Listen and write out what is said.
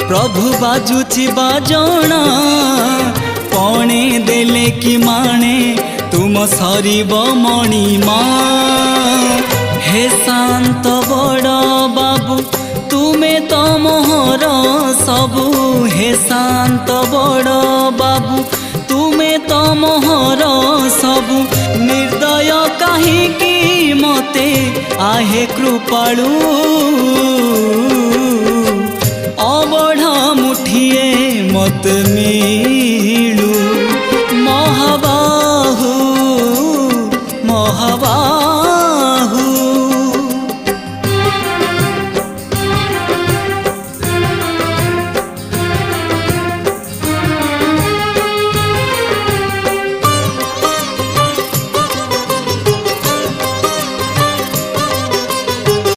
प्रभु बाजुची बाजणा पणे देले कि माणे तुम सरीब मणिमा। हे शांत बड़ बाबू तुमे तो मोहर सबू। हे शांत बड़ बाबू तुमे तो मोहर सबू। निर्दय काहीकि मते आहे कृपालु अबढ़ा मुठिए मत मिलू।